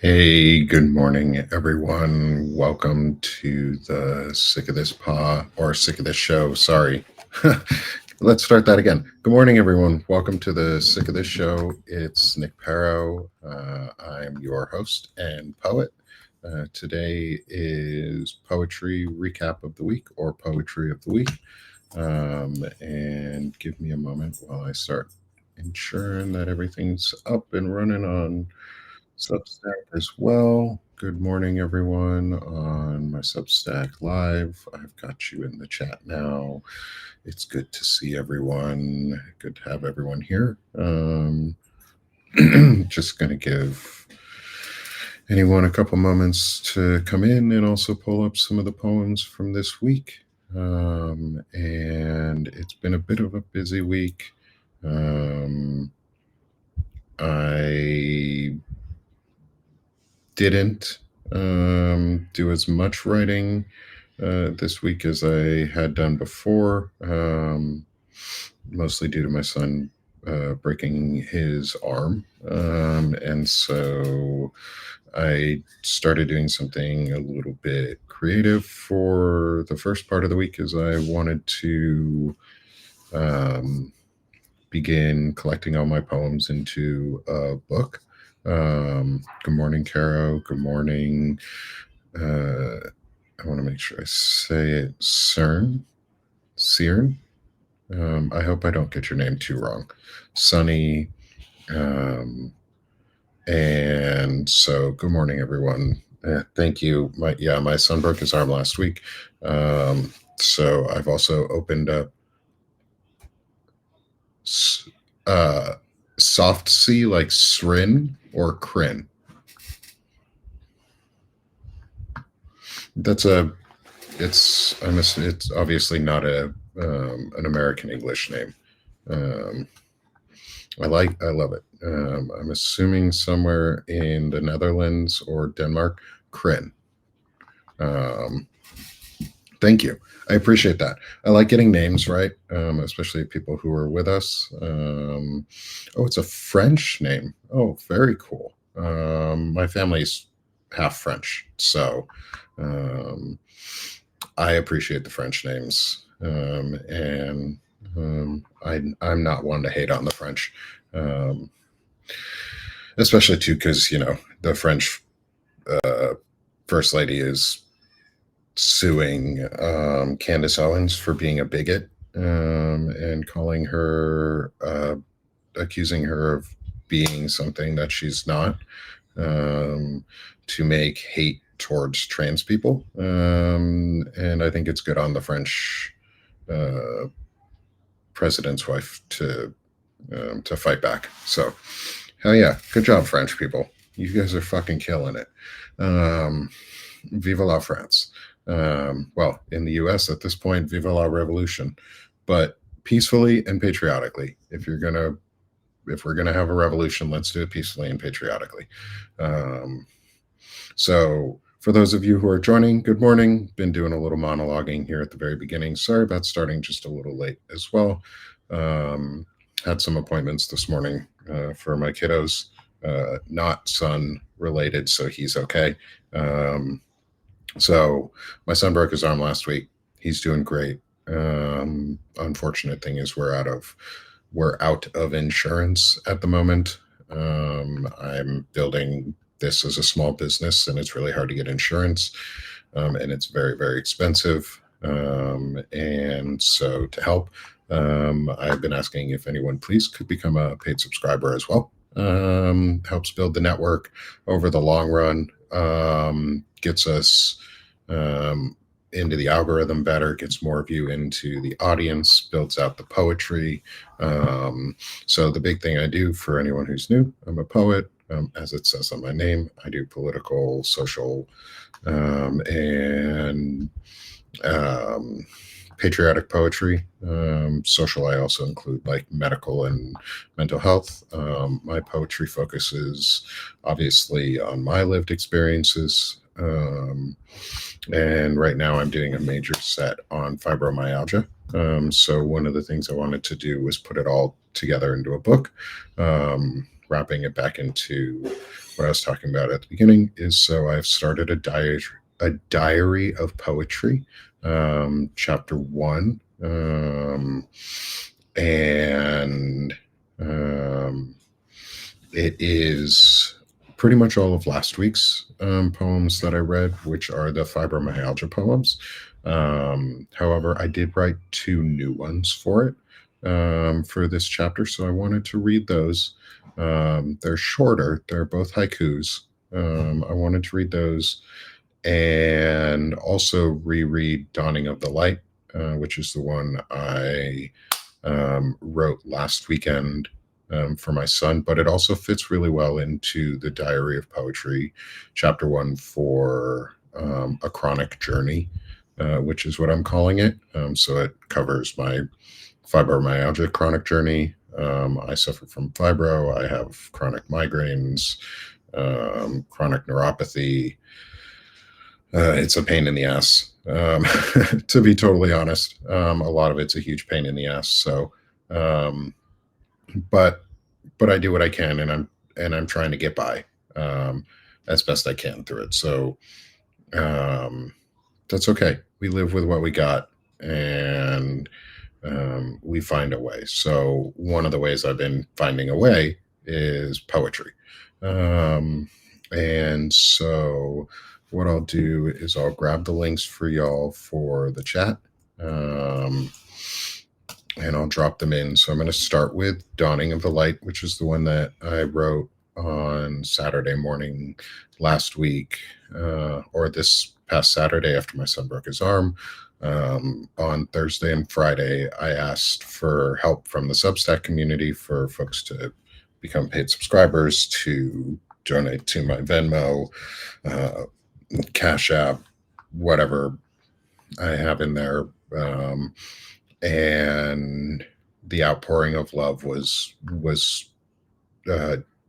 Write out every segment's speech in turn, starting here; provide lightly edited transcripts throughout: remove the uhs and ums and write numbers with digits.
Hey, good morning, everyone. Welcome to the Sick of This Sick of This Show. Sorry. Let's start that again. Good morning, everyone. Welcome to the Sick of This Show. It's Nick Perro. I'm your host and poet. Today is Poetry Recap of the Week or Poetry of the Week. And give me a moment while I start ensuring that everything's up and running on Substack as well. Good morning, everyone, on my Substack Live. I've got you in the chat now. It's good to see everyone. Good to have everyone here. Just going to give anyone a couple moments to come in and also pull up some of the poems from this week. And it's been a bit of a busy week. I didn't do as much writing this week as I had done before, mostly due to my son breaking his arm. And so I started doing something a little bit creative for the first part of the week, as I wanted to begin collecting all my poems into a book. Good morning, Caro. Good morning. I want to make sure I say it. Cern. I hope I don't get your name too wrong. Sunny. And so, good morning, everyone. Thank you. My son broke his arm last week. So I've also opened up soft C, like Srin or Crin. It's obviously not an American English name. I love it. I'm assuming somewhere in the Netherlands or Denmark. Crin. Thank you. I appreciate that. I like getting names right, especially people who are with us. Oh, it's a French name. Oh, very cool. My family's half French, so I appreciate the French names, and I'm not one to hate on the French, especially too because the French First Lady is suing Candace Owens for being a bigot, and calling her, accusing her of being something that she's not, to make hate towards trans people. And I think it's good on the French president's wife to fight back. So, hell yeah, good job, French people. You guys are fucking killing it. Vive la France. Well, in the U.S. at this point, vive la revolution, but peacefully and patriotically. If we're gonna have a revolution, let's do it peacefully and patriotically. So for those of you who are joining, good morning. Been doing a little monologuing here at the very beginning. Sorry about starting just a little late as well. Had some appointments this morning for my kiddos, not son related, so he's okay. So my son broke his arm last week. He's doing great. Unfortunate thing is we're out of insurance at the moment. I'm building this as a small business, and it's really hard to get insurance, and it's very, very expensive. And so to help, I've been asking if anyone please could become a paid subscriber as well. Helps build the network over the long run, gets us into the algorithm better, gets more of you into the audience, builds out the poetry. So the big thing I do, for anyone who's new, I'm a poet. As it says on my name, I do political, social, and patriotic poetry. Social, I also include like medical and mental health. My poetry focuses obviously on my lived experiences. And right now I'm doing a major set on fibromyalgia. So one of the things I wanted to do was put it all together into a book, wrapping it back into what I was talking about at the beginning is, so I've started a diary of poetry, chapter one, and um, it is pretty much all of last week's poems that I read, which are the fibromyalgia poems. However, I did write two new ones for it, for this chapter, so I wanted to read those. They're shorter, they're both haikus. I wanted to read those and also reread Dawning of the Light, which is the one I wrote last weekend for my son, but it also fits really well into the Diary of Poetry, chapter one, for a chronic journey, which is what I'm calling it. So it covers my fibromyalgia chronic journey. I suffer from fibro. I have chronic migraines, chronic neuropathy. It's a pain in the ass, to be totally honest. A lot of it's a huge pain in the ass. So, um, but I do what I can, and I'm trying to get by as best I can through it. So um, that's okay. We live with what we got, and we find a way. So one of the ways I've been finding a way is poetry. And so what I'll do is I'll grab the links for y'all for the chat. And I'll drop them in. So I'm going to start with Dawning of the Light, which is the one that I wrote on Saturday morning last week, or this past Saturday after my son broke his arm. On Thursday and Friday, I asked for help from the Substack community for folks to become paid subscribers, to donate to my Venmo, Cash App, whatever I have in there. And the outpouring of love was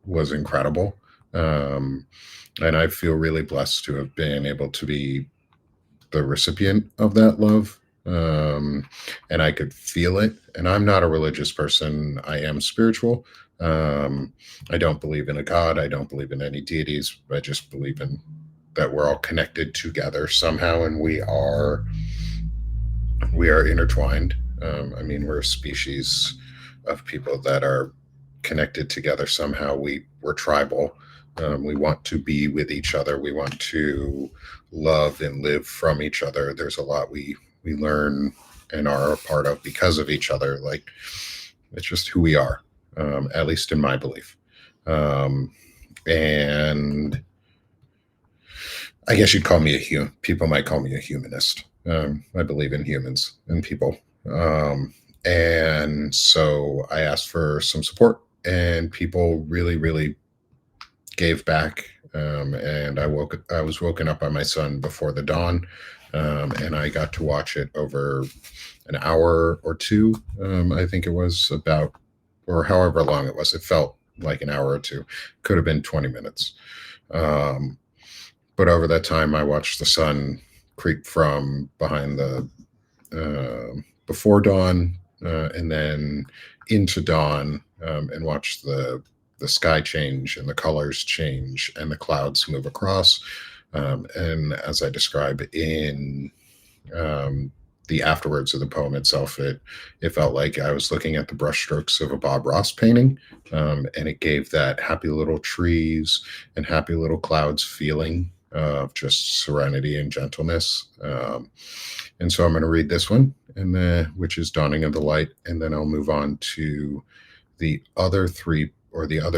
incredible. And I feel really blessed to have been able to be the recipient of that love. And I could feel it. And I'm not a religious person. I am spiritual. I don't believe in a God. I don't believe in any deities. I just believe in that we're all connected together somehow, and we are intertwined. I mean, we're a species of people that are connected together somehow. We're tribal. We want to be with each other. We want to love and live from each other. There's a lot we learn and are a part of because of each other. Like, it's just who we are, at least in my belief. And I guess you'd call me people might call me a humanist. I believe in humans and people. And so I asked for some support, and people really, really gave back. And I was woken up by my son before the dawn, and I got to watch it over an hour or two. I think it was about, or however long it was. It felt like an hour or two. Could have been 20 minutes. But over that time, I watched the sun creep from behind the before dawn, and then into dawn, and watch the sky change and the colors change and the clouds move across. And as I describe in the afterwards of the poem itself, it felt like I was looking at the brushstrokes of a Bob Ross painting, and it gave that happy little trees and happy little clouds feeling of just serenity and gentleness. And so I'm going to read this one, and then, which is Dawning of the Light, and then I'll move on to the other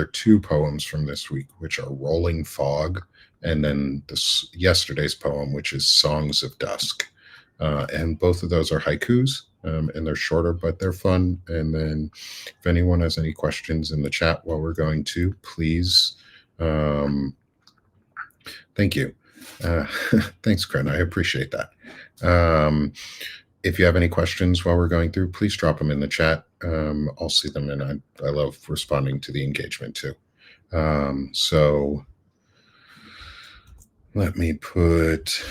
two poems from this week, which are Rolling Fog, and then yesterday's poem, which is Songs of Dusk. And both of those are haikus, and they're shorter, but they're fun. And then if anyone has any questions in the chat while we're going to, please. Thank you. Thanks, Kren. I appreciate that. If you have any questions while we're going through, please drop them in the chat. I'll see them, and I love responding to the engagement too. So let me put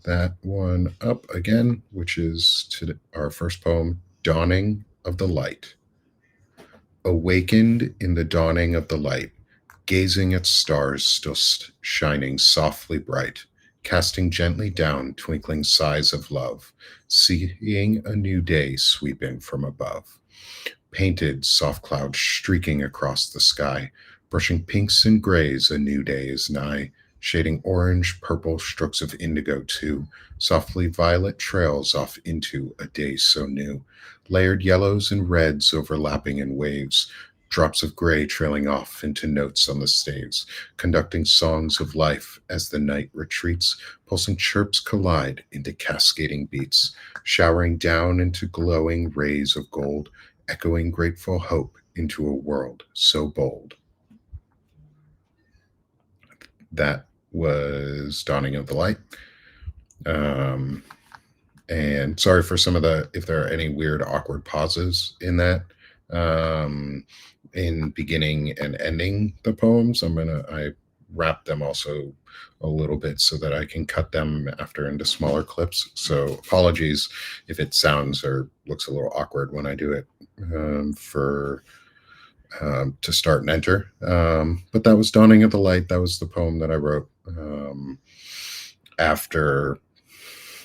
that one up again, which is to our first poem, Dawning of the Light. Awakened in the dawning of the light, gazing at stars still shining softly bright, casting gently down twinkling sighs of love, seeing a new day sweep in from above. Painted soft clouds streaking across the sky, brushing pinks and grays, a new day is nigh, shading orange, purple, strokes of indigo too, softly violet trails off into a day so new, layered yellows and reds overlapping in waves, drops of gray trailing off into notes on the staves, conducting songs of life as the night retreats, pulsing chirps collide into cascading beats, showering down into glowing rays of gold, echoing grateful hope into a world so bold. That was Dawning of the Light. Um, and sorry for some of the, if there are any weird, awkward pauses in that. In beginning and ending the poems, I wrap them also a little bit so that I can cut them after into smaller clips. So apologies if it sounds or looks a little awkward when I do it for to start and enter. But that was Dawning of the Light. That was the poem that I wrote after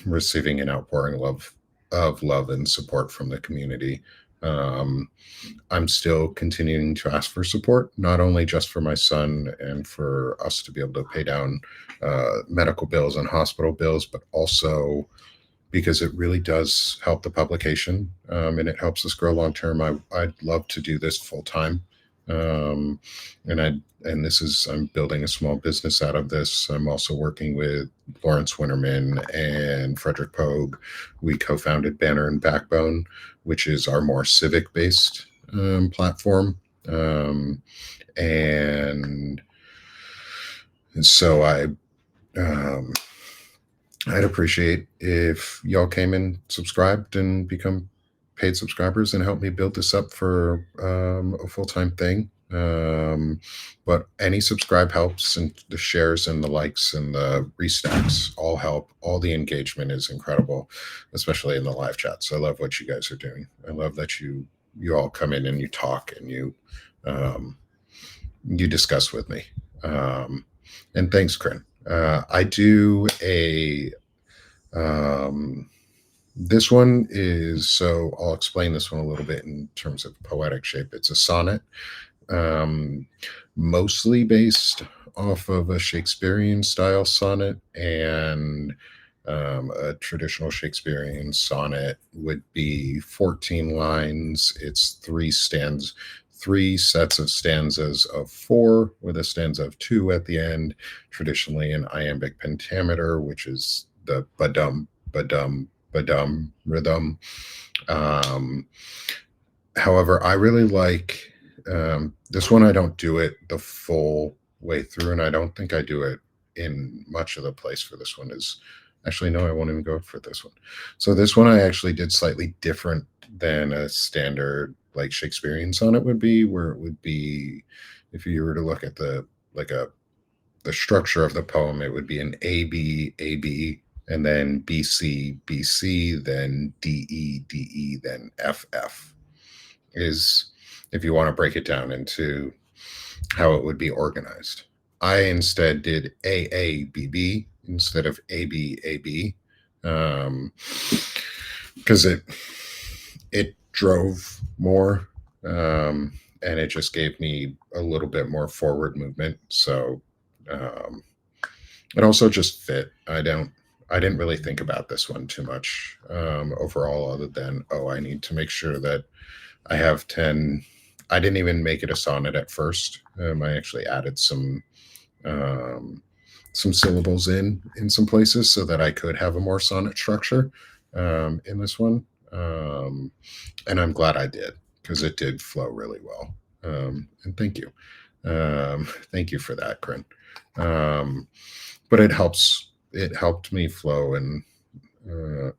receiving an outpouring of love and support from the community. I'm still continuing to ask for support, not only just for my son and for us to be able to pay down medical bills and hospital bills, but also because it really does help the publication and it helps us grow long term. I'd love to do this full time. Um, and this is, I'm building a small business out of this. I'm also working with Lawrence Winterman and Frederick Pogue. We co-founded Banner and Backbone, which is our more civic based platform. And so I'd appreciate if y'all came and subscribed and become paid subscribers and help me build this up for a full-time thing. But any subscribe helps, and the shares and the likes and the restacks all help. All the engagement is incredible, especially in the live chats. I love what you guys are doing. I love that you all come in and you talk and you discuss with me. And thanks, Corinne. I do a this one is, so I'll explain this one a little bit in terms of poetic shape. It's a sonnet, mostly based off of a Shakespearean style sonnet, and a traditional Shakespearean sonnet would be 14 lines. It's three sets of stanzas of 4 with a stanza of 2 at the end, traditionally in iambic pentameter, which is the badum, badum, badum rhythm. However, I really like this one. I don't do it the full way through, and I don't think I do it in much of the place for this one. Is actually, no, I won't even go for this one. So this one I actually did slightly different than a standard like Shakespearean sonnet would be, where it would be, if you were to look at the structure of the poem, it would be an A B A B, and then B C B C, then D E D E, then F F. Is if you want to break it down into how it would be organized. I instead did A A B B instead of A B A B, because it drove more, and it just gave me a little bit more forward movement. So it also just fit. I didn't really think about this one too much overall, other than, oh, I need to make sure that I have 10. I didn't even make it a sonnet at first. I actually added some syllables in some places so that I could have a more sonnet structure in this one. And I'm glad I did, because it did flow really well. And thank you. Thank you for that, Corinne. But it helped me flow and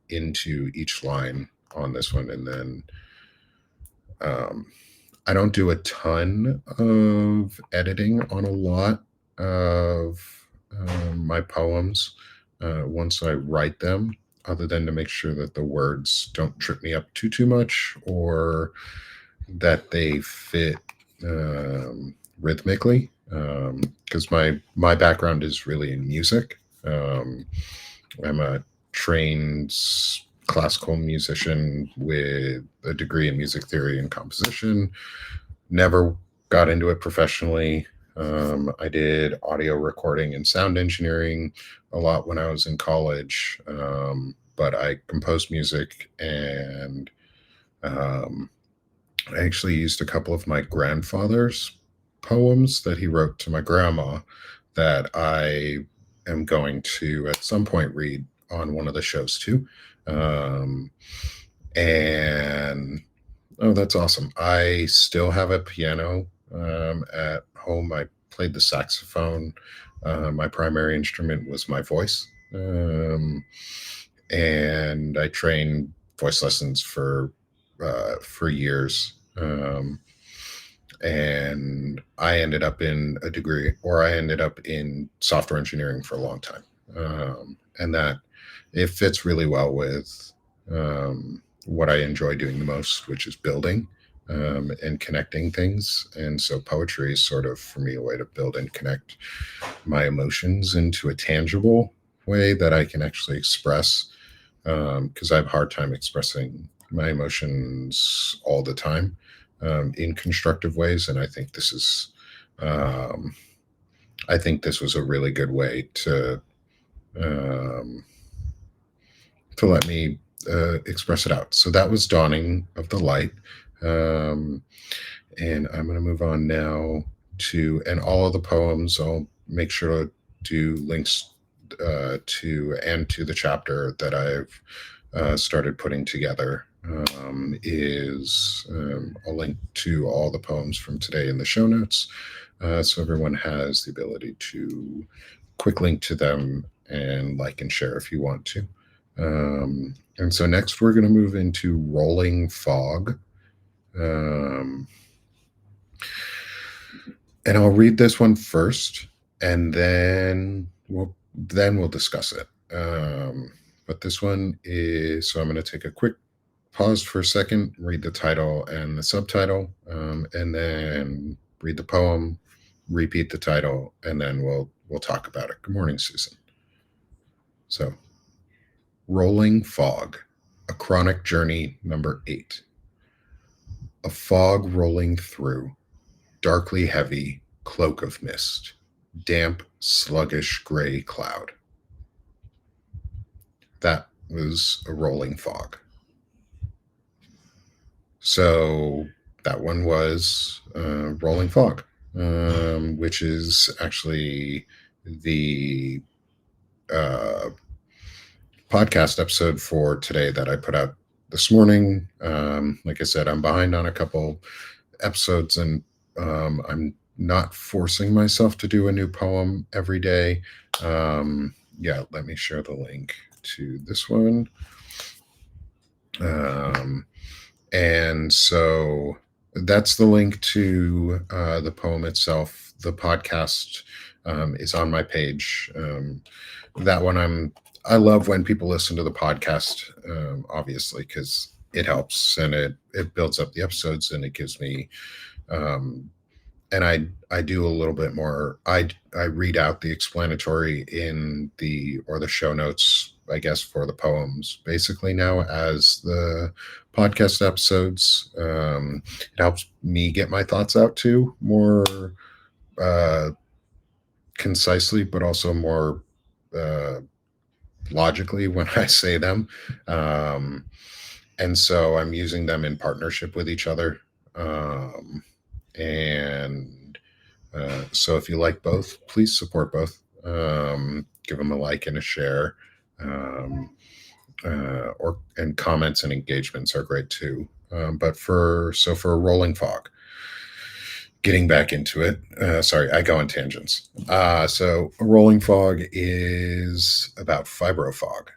into each line on this one. And then I don't do a ton of editing on a lot of my poems once I write them, other than to make sure that the words don't trip me up too much, or that they fit rhythmically. because my background is really in music. I'm a trained classical musician with a degree in music theory and composition. Never got into it professionally. I did audio recording and sound engineering a lot when I was in college, but I composed music, and um, I actually used a couple of my grandfather's poems that he wrote to my grandma that I am going to at some point read on one of the shows too. Um, and oh, that's awesome. I still have a piano at home. I played the saxophone. My primary instrument was my voice. And I trained voice lessons for years. And I ended up in a degree, or I ended up in software engineering for a long time. And that it fits really well with what I enjoy doing the most, which is building and connecting things. And so poetry is sort of, for me, a way to build and connect my emotions into a tangible way that I can actually express, because I have a hard time expressing my emotions all the time in constructive ways. And um, I think this was a really good way um, to let me express it out. So that was Dawning of the Light. Um, and I'm going to move on now and all of the poems, I'll make sure to do links to the chapter that I've started putting together. Is a link to all the poems from today in the show notes. So everyone has the ability to quick link to them and like and share if you want to. And so next we're going to move into Rolling Fog. And I'll read this one first, and then we'll discuss it. But this one is, so I'm going to take a quick pause for a second, read the title and the subtitle, and then read the poem, repeat the title, and then we'll talk about it. Good morning, Susan. So, Rolling Fog, a chronic journey number 8. A fog rolling through, darkly heavy, cloak of mist, damp, sluggish gray cloud. That was a rolling fog. So that one was Rolling Fog, which is actually the podcast episode for today that I put out this morning. Like I said, I'm behind on a couple episodes, and I'm not forcing myself to do a new poem every day. Yeah, let me share the link to this one. And so that's the link to the poem itself. The podcast is on my page. That one I love when people listen to the podcast, obviously, because it helps and it builds up the episodes, and it gives me and I do a little bit more. I read out the explanatory in the show notes, I guess, for the poems basically now as the podcast episodes. It helps me get my thoughts out too more concisely, but also more logically when I say them. And so I'm using them in partnership with each other. And so if you like both, please support both. Give them a like and a share. And comments and engagements are great too. But for a Rolling Fog, getting back into it. Sorry, I go on tangents. So a Rolling Fog is about fibrofog.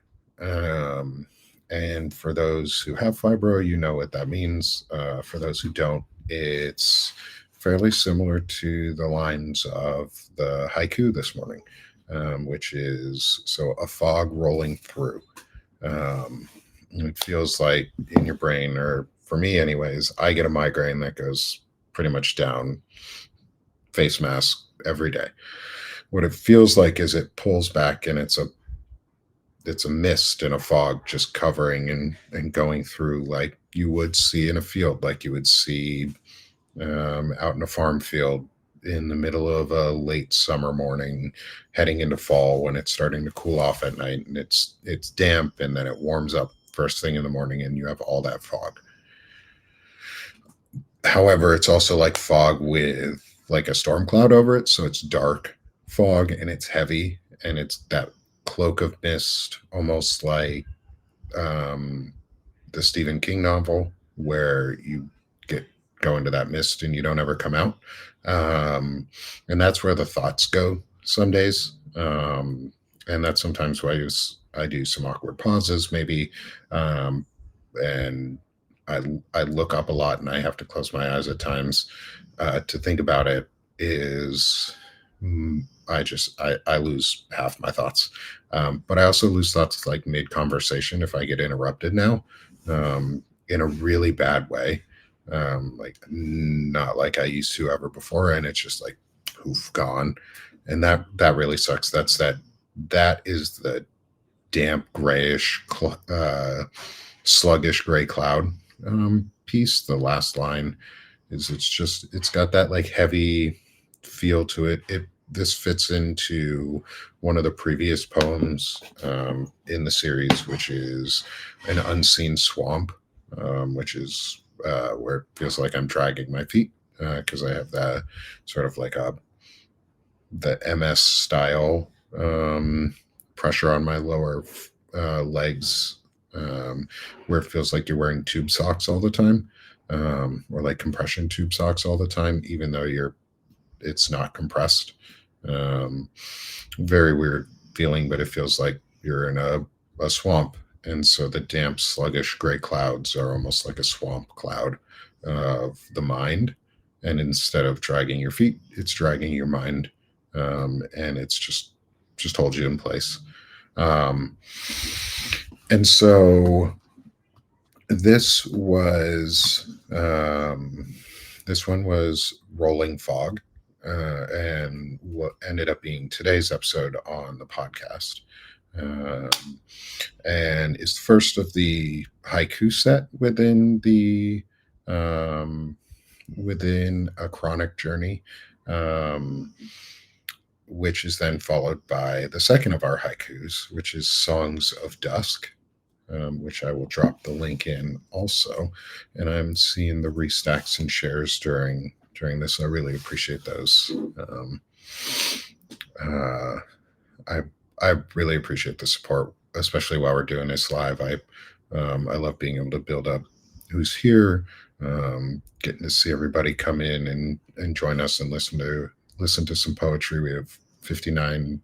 And for those who have fibro, you know what that means. For those who don't, it's fairly similar to the lines of the haiku this morning, which is, so a fog rolling through. It feels like in your brain, or for me anyways, I get a migraine that goes pretty much down face mask every day. What it feels like is it pulls back, and it's a mist and a fog just covering and going through, like you would see in a field, like you would see out in a farm field in the middle of a late summer morning, heading into fall when it's starting to cool off at night, and it's damp, and then it warms up first thing in the morning, and you have all that fog. However, it's also like fog with like a storm cloud over it, so it's dark fog and it's heavy, and it's that cloak of mist, almost like um, the Stephen King novel where you get go into that mist and you don't ever come out. And that's where the thoughts go some days. And that's sometimes why I do some awkward pauses, maybe, um, and I I look up a lot and I have to close my eyes at times to think about it. Is I lose half my thoughts, but I also lose thoughts like mid conversation if I get interrupted now, in a really bad way, like not like I used to ever before, and it's just like poof gone, and that really sucks. That is the damp grayish sluggish gray cloud piece. The last line is it's got that like heavy feel to it. This fits into one of the previous poems in the series, which is an unseen swamp, which is where it feels like I'm dragging my feet because I have that sort of like the MS style pressure on my lower legs, where it feels like you're wearing tube socks all the time, or like compression tube socks all the time, even though it's not compressed. Um, Very weird feeling, but it feels like you're in a swamp. And so the damp, sluggish gray clouds are almost like a swamp cloud of the mind. And instead of dragging your feet, it's dragging your mind. And it's just holds you in place. Um, and so this was this one was Rolling Fog, and what ended up being today's episode on the podcast, um, and is the first of the haiku set um, within a chronic journey, um, which is then followed by the second of our haikus, which is Songs of Dusk, which I will drop the link in also. And I'm seeing the restacks and shares during this. I really appreciate those. Uh, I I really appreciate the support, especially while we're doing this live. I love being able to build up who's here, getting to see everybody come in and join us and listen to some poetry. We have 59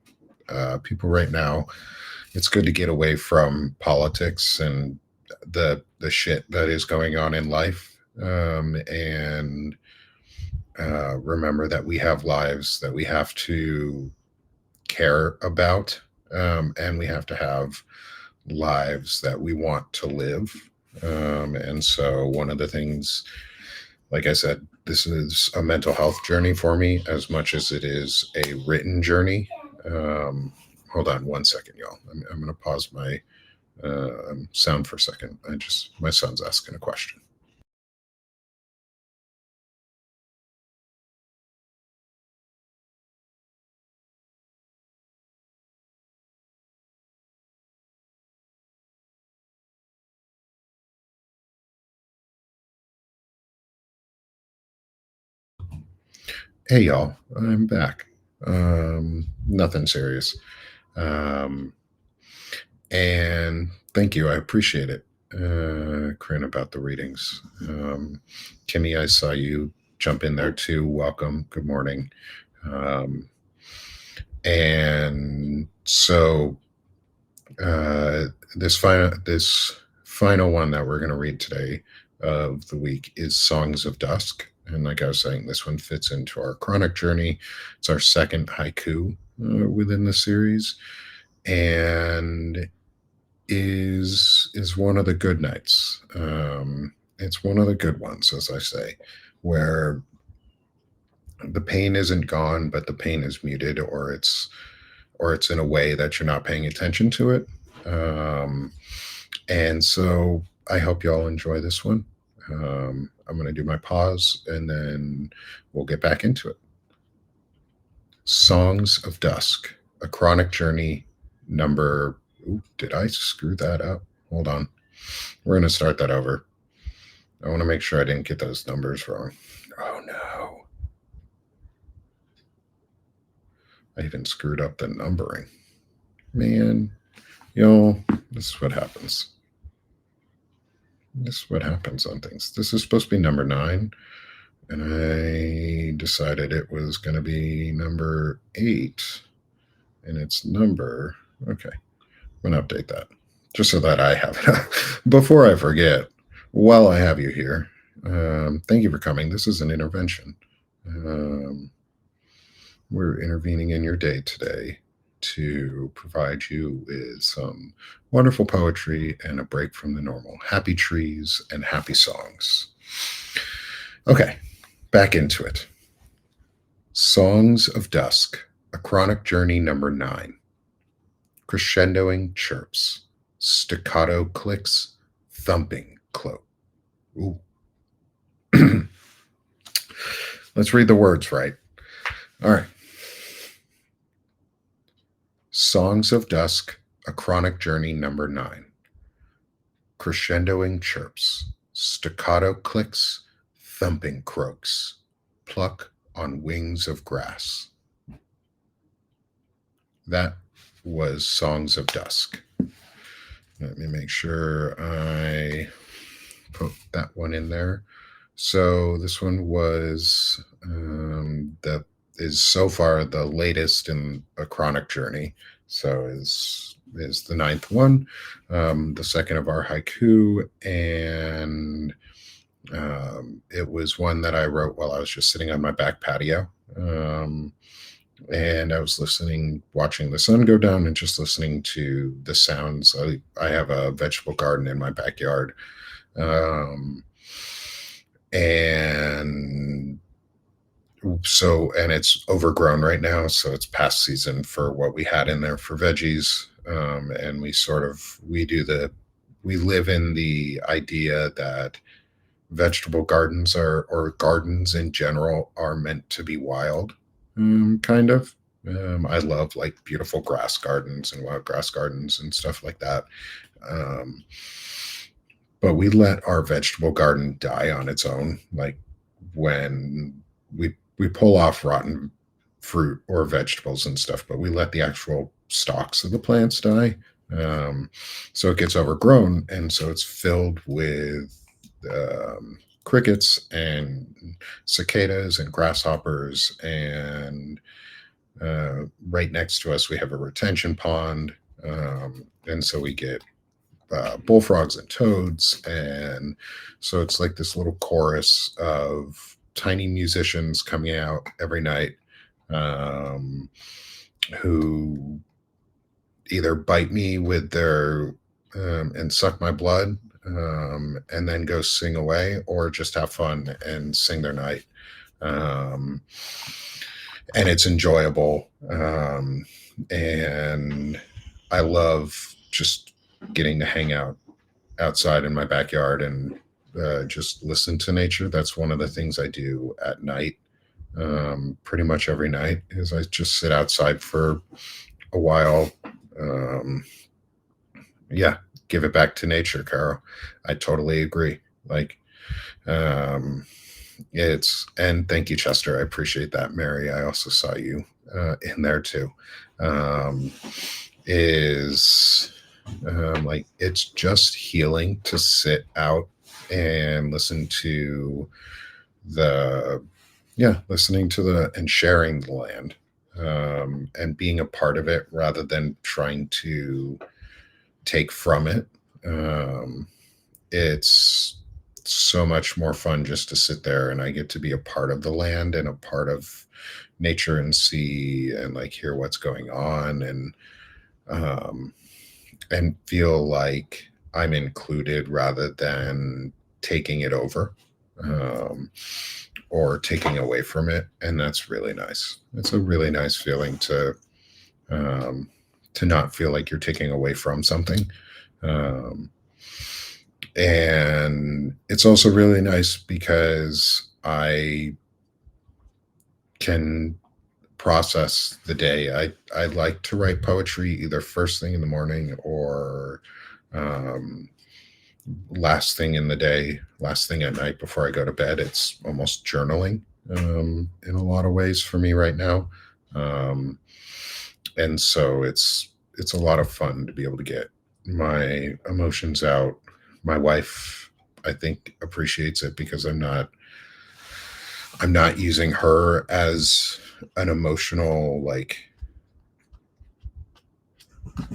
people right now. It's good to get away from politics and the shit that is going on in life, and remember that we have lives that we have to care about, and we have to have lives that we want to live. And so one of the things, like I said, this is a mental health journey for me as much as it is a written journey. um, Hold on one second, y'all. I'm going to pause my sound for a second. My son's asking a question. Hey, y'all, I'm back. Nothing serious. Um, and thank you. I appreciate it, Corinne, about the readings. Kimmy, I saw you jump in there too. Welcome. Good morning. Um, and so uh, this final one that we're going to read today of the week is Songs of Dusk. And like I was saying, this one fits into our chronic journey. It's our second haiku within the series, and is one of the good nights. It's one of the good ones, as I say, where the pain isn't gone, but the pain is muted, or it's in a way that you're not paying attention to it. Um, and so I hope you all enjoy this one. I'm going to do my pause and then we'll get back into it. Songs of Dusk, a chronic journey number. Ooh, did I screw that up? Hold on. We're going to start that over. I want to make sure I didn't get those numbers wrong. Oh no. I even screwed up the numbering. Man, this is what happens. This is what happens on things. This is supposed to be number 9, and I decided it was going to be number 8, and it's number. Okay, I'm going to update that just so that I have it. Before I forget, while I have you here, thank you for coming. This is an intervention. We're intervening in your day today to provide you with some wonderful poetry and a break from the normal. Happy trees and happy songs. Okay, back into it. Songs of Dusk, a chronic journey number 9. Crescendoing chirps, staccato clicks, thumping cloak. Ooh. Let's read the words right. All right. Songs of Dusk, a chronic journey number 9. Crescendoing chirps, staccato clicks, thumping croaks, pluck on wings of grass. That was Songs of Dusk. Let me make sure I put that one in there. So this one was that is so far the latest in a chronic journey. So is the 9th one, the second of our haiku, and it was one that I wrote while I was just sitting on my back patio. And I was watching the sun go down and just listening to the sounds. I have a vegetable garden in my backyard. And it's overgrown right now. So it's past season for what we had in there for veggies. And we live in the idea that vegetable gardens or gardens in general are meant to be wild. Kind of. I love like beautiful grass gardens and wild grass gardens and stuff like that. But we let our vegetable garden die on its own. Like when we pull off rotten fruit or vegetables and stuff, but we let the actual stalks of the plants die. So it gets overgrown, and so it's filled with crickets and cicadas and grasshoppers, and right next to us we have a retention pond, and so we get bullfrogs and toads, and so it's like this little chorus of tiny musicians coming out every night, who either bite me with their and suck my blood, and then go sing away, or just have fun and sing their night. And it's enjoyable. And I love just getting to hang out outside in my backyard and just listen to nature. That's one of the things I do at night. Pretty much every night is I just sit outside for a while. Yeah, give it back to nature, Caro. I totally agree. Like, and thank you, Chester. I appreciate that. Mary, I also saw you in there too. Like, it's just healing to sit out and listening to and sharing the land, and being a part of it rather than trying to take from it. It's so much more fun just to sit there, and I get to be a part of the land and a part of nature and see and like hear what's going on, and feel like I'm included rather than taking it over. or taking away from it, and that's really nice. It's a really nice feeling um, to not feel like you're taking away from something. Um, and it's also really nice because I can process the day. I like to write poetry either first thing in the morning or um, last thing in the day, last thing at night before I go to bed. It's almost journaling in a lot of ways for me right now. Um, and so it's a lot of fun to be able to get my emotions out. My wife, I think, appreciates it because I'm not using her as an emotional like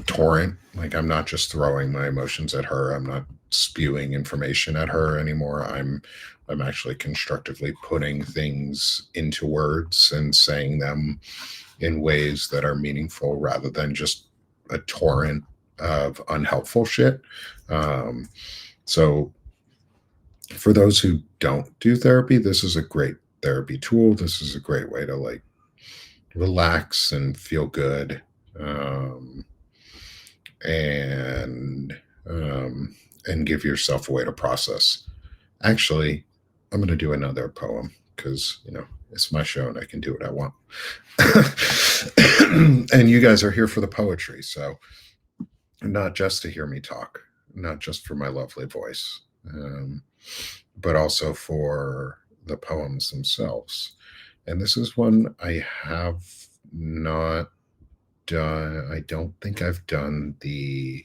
torrent. Like I'm not just throwing my emotions at her. I'm not spewing information at her anymore. I'm actually constructively putting things into words and saying them in ways that are meaningful rather than just a torrent of unhelpful shit. Um, so for those who don't do therapy, this is a great therapy tool. This is a great way to like relax and feel good. Um, and um, and give yourself a way to process. Actually, I'm going to do another poem because it's my show and I can do what I want. And you guys are here for the poetry, so not just to hear me talk, not just for my lovely voice, but also for the poems themselves. And this is one I have not done. I don't think I've done the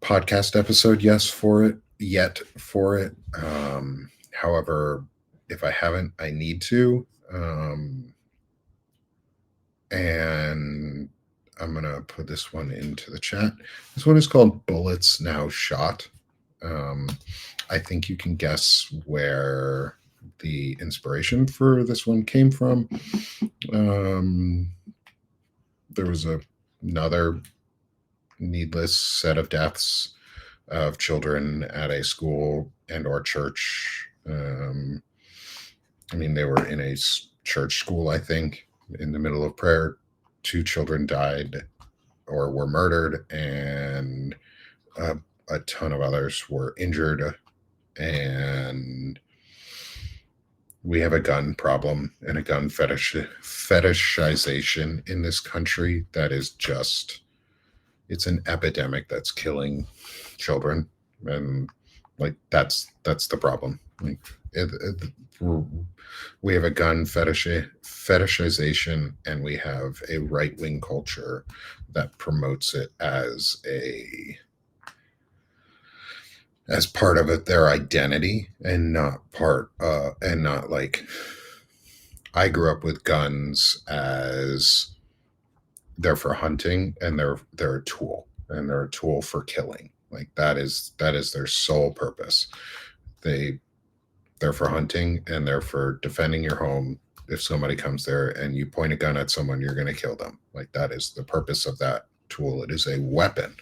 podcast episode yet for it. However, if I haven't, I need to. And I'm gonna put this one into the chat. This one is called Bullets Now Shot. um, I think you can guess where the inspiration for this one came from. There was another needless set of deaths of children at a school and or church. I mean, they were in a church school, I think, in the middle of prayer. 2 children died or were murdered, and a ton of others were injured. And we have a gun problem and a gun fetishization in this country that is just, it's an epidemic that's killing children. And like that's the problem. Like we have a gun fetishization, and we have a right-wing culture that promotes it as part of their identity, and not like, I grew up with guns as they're for hunting, and they're a tool, and they're a tool for killing. Like that is their sole purpose. They're for hunting, and they're for defending your home. If somebody comes there and you point a gun at someone, you're going to kill them. Like that is the purpose of that tool. It is a weapon.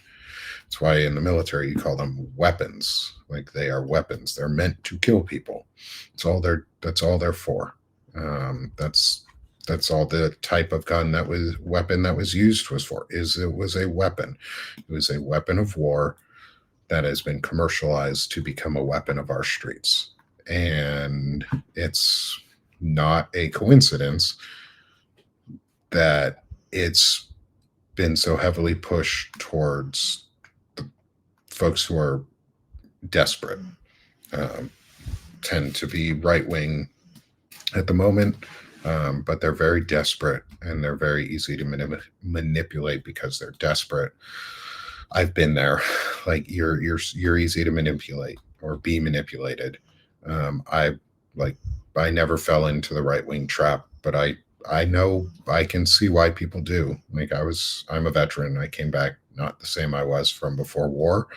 That's why in the military you call them weapons. Like they are weapons. They're meant to kill people. That's all they're for. That's all the type of weapon that was used was for. It was a weapon. It was a weapon of war that has been commercialized to become a weapon of our streets. And it's not a coincidence that it's been so heavily pushed towards the folks who are desperate. Tend to be right wing at the moment, but they're very desperate, and they're very easy to manipulate because they're desperate. I've been there. Like you're easy to manipulate or be manipulated. I never fell into the right wing trap, but I know I can see why people do. Like I'm a veteran. I came back not the same I was from before war.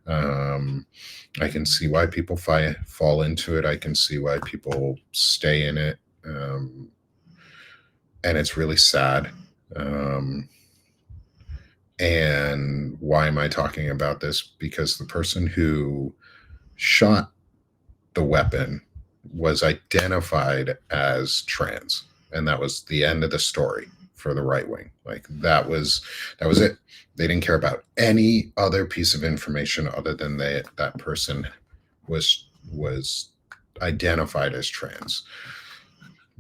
I can see why people fall into it. I can see why people stay in it. And it's really sad. And why am I talking about this? Because the person who shot the weapon was identified as trans, and that was the end of the story for the right wing. Like that was it. They didn't care about any other piece of information other than that person was identified as trans,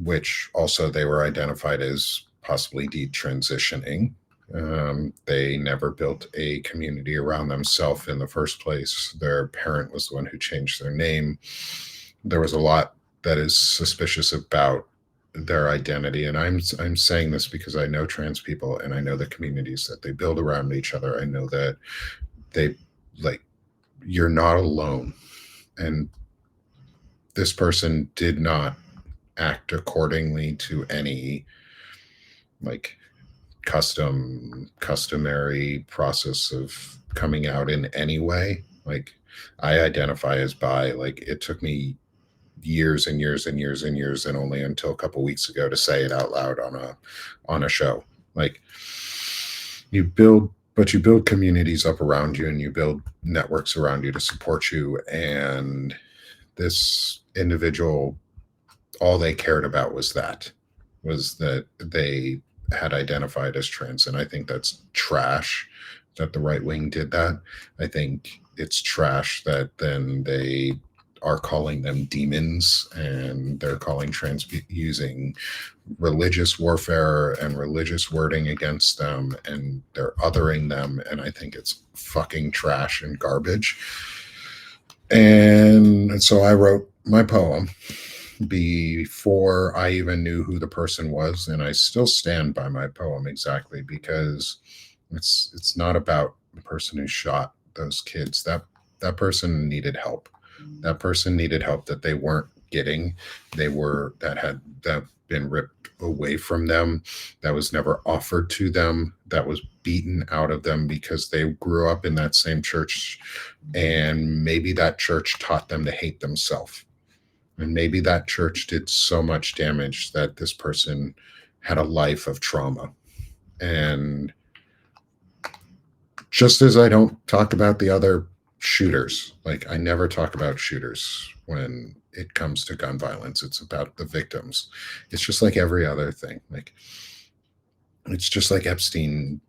which also they were identified as possibly detransitioning. They never built a community around themselves in the first place. Their parent was the one who changed their name. There was a lot that is suspicious about their identity, and I'm saying this because I know trans people and I know the communities that they build around each other. I know that they like you're not alone, and this person did not act accordingly to any like customary process of coming out in any way. Like I identify as bi. Like it took me years and years and years and years and only until a couple weeks ago to say it out loud on a show. Like you build communities up around you and you build networks around you to support you. And this individual, all they cared about was that they had identified as trans. And I think that's trash that the right wing did that. I think it's trash that then they are calling them demons and they're calling trans using religious warfare and religious wording against them, and they're othering them. And I think it's fucking trash and garbage. And so I wrote my poem before I even knew who the person was, and I still stand by my poem exactly because it's not about the person who shot those kids. That person needed help. That person needed help that they weren't getting. That had that been ripped away from them, that was never offered to them, that was beaten out of them because they grew up in that same church, and maybe that church taught them to hate themselves. And maybe that church did so much damage that this person had a life of trauma. And just as I don't talk about the other shooters, like I never talk about shooters when it comes to gun violence. It's about the victims. It's just like every other thing. Like it's just like Epstein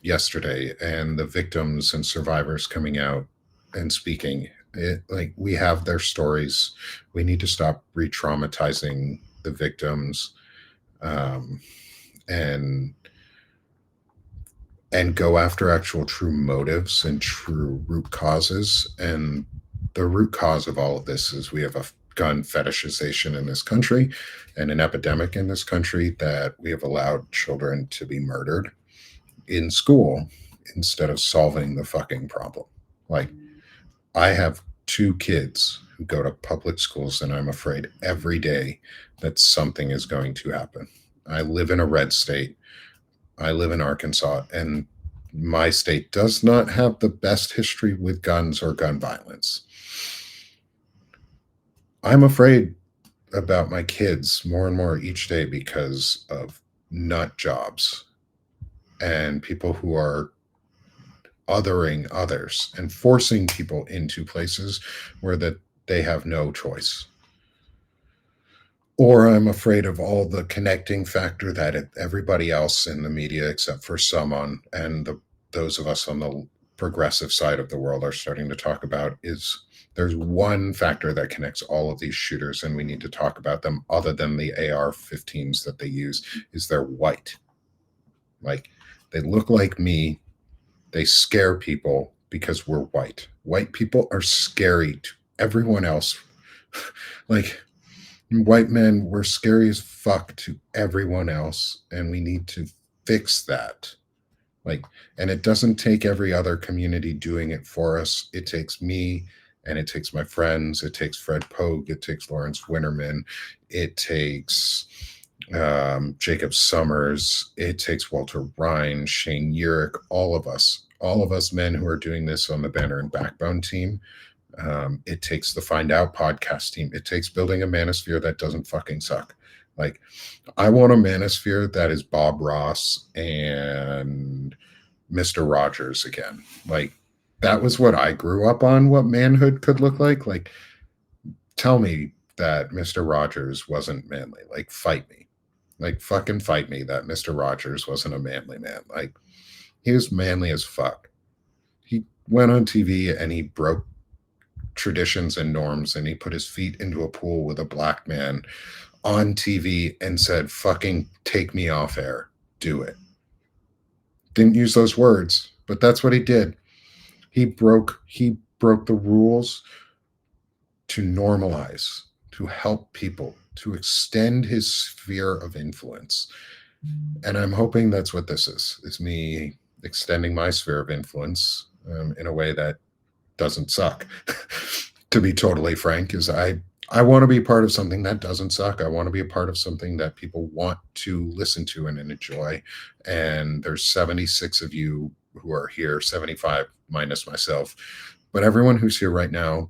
yesterday and the victims and survivors coming out and speaking. Like we have their stories. We need to stop re-traumatizing the victims, um, and go after actual true motives and true root causes. And the root cause of all of this is we have a gun fetishization in this country and an epidemic in this country that we have allowed children to be murdered in school instead of solving the fucking problem. Like I have two kids who go to public schools, and I'm afraid every day that something is going to happen. I live in a red state. I live in Arkansas, and my state does not have the best history with guns or gun violence. I'm afraid about my kids more and more each day because of nut jobs and people who are othering others and forcing people into places where that they have no choice. Or I'm afraid of all the connecting factor that everybody else in the media, except for some those of us on the progressive side of the world, are starting to talk about, is there's one factor that connects all of these shooters, and we need to talk about them other than the AR-15s that they use, is they're white. Like they look like me. They scare people because we're white. White people are scary to everyone else. Like white men, we're scary as fuck to everyone else, and we need to fix that. Like, and it doesn't take every other community doing it for us. It takes me, and it takes my friends. It takes Fred Pogue. It takes Lawrence Winterman. It takes Jacob Summers. It takes Walter Ryan, Shane Urick, all of us men who are doing this on the Banner and Backbone team. It takes the Find Out podcast team. It takes building a manosphere that doesn't fucking suck. Like, I want a manosphere that is Bob Ross and Mr. Rogers again. Like, that was what I grew up on, what manhood could look like. Like, tell me, that Mr. Rogers wasn't manly. Like, fight me. Like, fucking fight me that Mr. Rogers wasn't a manly man. Like, he was manly as fuck. He went on TV and he broke traditions and norms and he put his feet into a pool with a black man on TV and said, fucking take me off air. Do it. Didn't use those words, but that's what he did. He broke the rules to normalize, to help people, to extend his sphere of influence. And I'm hoping that's what this is me extending my sphere of influence in a way that doesn't suck. To be totally frank, is I want to be part of something that doesn't suck. I want to be a part of something that people want to listen to and enjoy. And there's 76 of you who are here, 75 minus myself. But everyone who's here right now,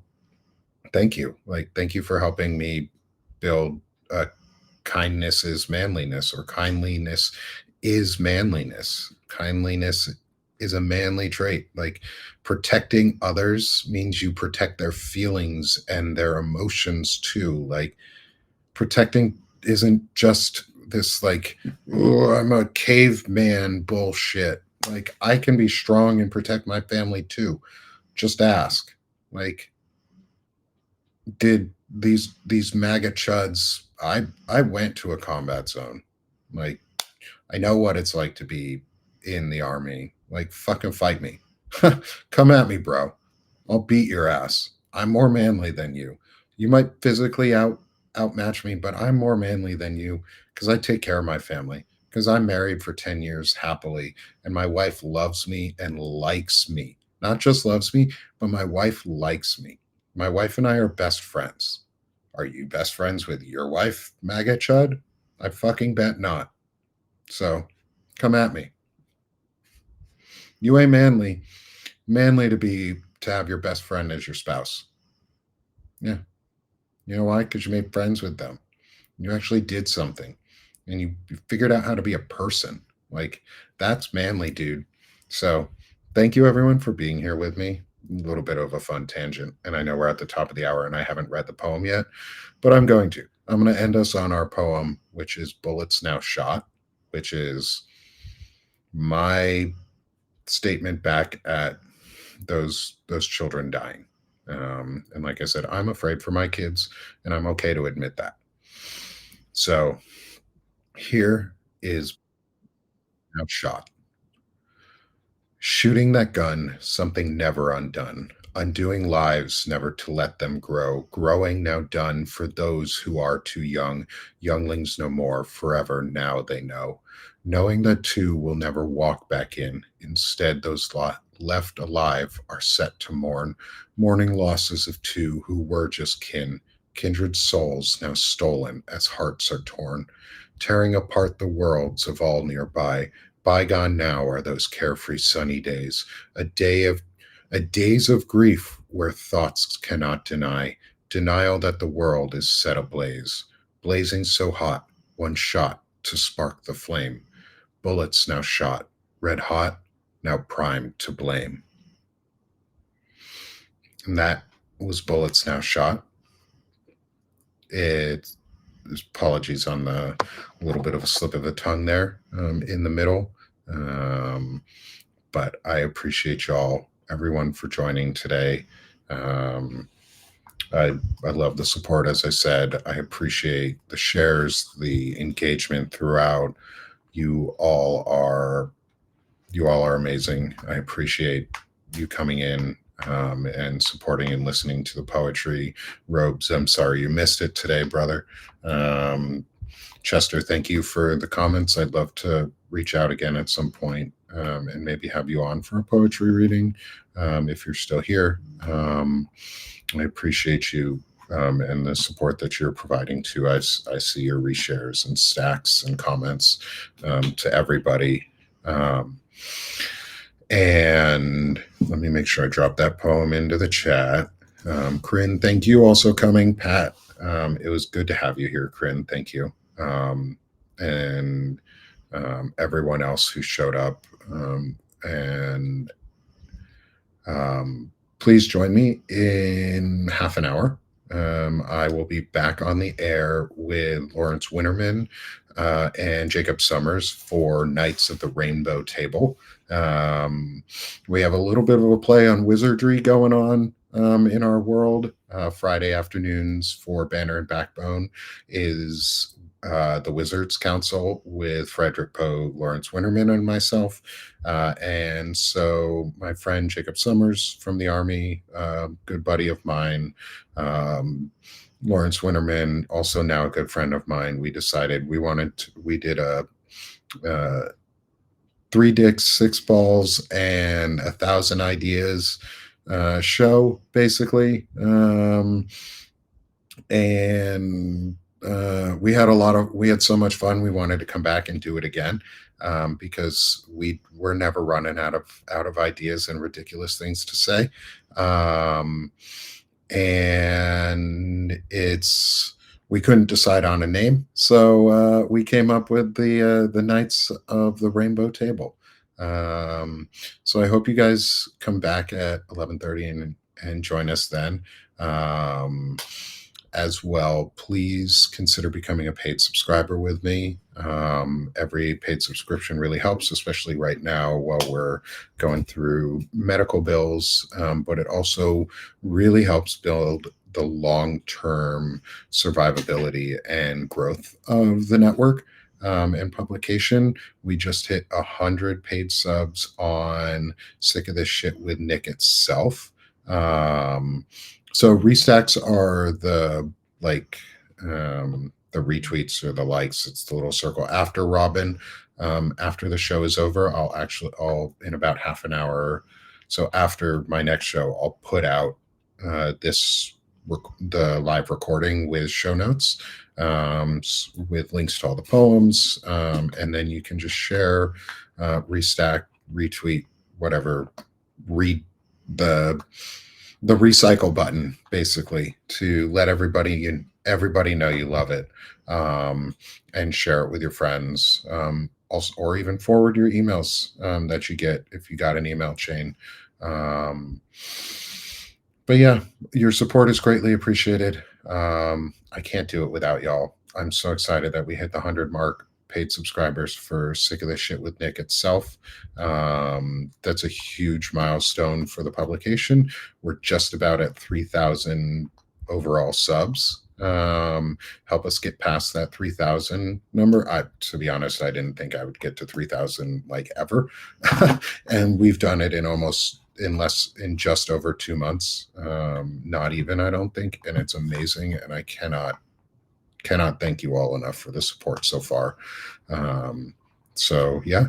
thank you. Like, thank you for helping me build kindness is manliness, or kindliness is manliness. Kindliness is a manly trait. Like, protecting others means you protect their feelings and their emotions too. Like, protecting isn't just this, like, oh, I'm a caveman bullshit. Like, I can be strong and protect my family too. Just ask. Like, did these MAGA chuds, I went to a combat zone. Like, I know what it's like to be in the army. Like, fucking fight me. Come at me, bro. I'll beat your ass. I'm more manly than you. You might physically outmatch me, but I'm more manly than you because I take care of my family. Because I'm married for 10 years happily, and my wife loves me and likes me. Not just loves me, but my wife likes me. My wife and I are best friends. Are you best friends with your wife, MAGA Chud? I fucking bet not. So come at me. You ain't manly. Manly to have your best friend as your spouse. Yeah. You know why? Because you made friends with them. You actually did something and you figured out how to be a person. Like, that's manly, dude. So thank you everyone for being here with me. A little bit of a fun tangent. And I know we're at the top of the hour and I haven't read the poem yet, but I'm going to. I'm going to end us on our poem, which is Bullets Now Shot, which is my statement back at those children dying. And like I said, I'm afraid for my kids, and I'm okay to admit that. So here is Now Shot. Shooting that gun, something never undone. Undoing lives, never to let them grow. Growing now done for those who are too young. Younglings no more, forever now they know. Knowing that two will never walk back in. Instead, those left alive are set to mourn. Mourning losses of two who were just kin. Kindred souls now stolen as hearts are torn. Tearing apart the worlds of all nearby. Bygone now are those carefree sunny days, a day of a days of grief where thoughts cannot deny, denial that the world is set ablaze, blazing so hot, one shot to spark the flame, bullets now shot, red hot, now primed to blame. And that was Bullets Now Shot. It apologies on the little bit of a slip of the tongue there in the middle. But I appreciate y'all, everyone, for joining today. I love the support, as I said. I appreciate the shares, the engagement throughout. You all are amazing. I appreciate you coming in and supporting and listening to the poetry. Robes, I'm sorry you missed it today, brother. Chester, thank you for the comments. I'd love to reach out again at some point and maybe have you on for a poetry reading if you're still here. I appreciate you and the support that you're providing too. I see your reshares and stacks and comments to everybody. And let me make sure I drop that poem into the chat. Corinne, thank you also coming. Pat, it was good to have you here, Corinne. Thank you. And everyone else who showed up. And please join me in half an hour I will be back on the air with Lawrence Winterman and Jacob Summers for Knights of the Rainbow Table. We have a little bit of a play on wizardry going on in our world. Friday afternoons for Banner and Backbone is the Wizards Council with Frederick Poe, Lawrence Winterman, and myself. And so my friend Jacob Summers from the Army, good buddy of mine, Lawrence Winterman, also now a good friend of mine, we decided we did a three dicks, six balls, and 1,000 ideas show, basically. And we had so much fun. We wanted to come back and do it again because we're never running out of ideas and ridiculous things to say. And we couldn't decide on a name, so we came up with the Knights of the Rainbow Table. So I hope you guys come back at 11:30 and join us then. As well, please consider becoming a paid subscriber with me. Every paid subscription really helps, especially right now while we're going through medical bills. But it also really helps build the long-term survivability and growth of the network and publication. We just hit 100 paid subs on Sick of This Shit with Nick itself. So restacks are the retweets or the likes. It's the little circle after Robin. After the show is over, I'll in about half an hour. So after my next show, I'll put out the live recording with show notes, with links to all the poems, and then you can just share, restack, retweet, whatever, read the recycle button, basically, to let everybody know you love it, and share it with your friends, also, or even forward your emails that you get if you got an email chain. But yeah, your support is greatly appreciated. I can't do it without y'all. I'm so excited that we hit the 100 mark paid subscribers for Sick of This Shit with Nick itself. That's a huge milestone for the publication. We're just about at 3,000 overall subs. Help us get past that 3,000 number. To be honest, I didn't think I would get to 3,000 like ever. And we've done it in just over 2 months. Not even, I don't think. And it's amazing. And I cannot thank you all enough for the support so far. So yeah,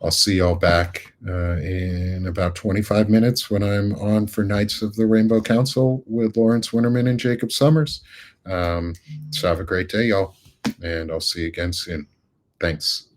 I'll see y'all back in about 25 minutes when I'm on for Knights of the Rainbow Council with Lawrence Winterman and Jacob Summers. So have a great day, y'all, and I'll see you again soon. Thanks.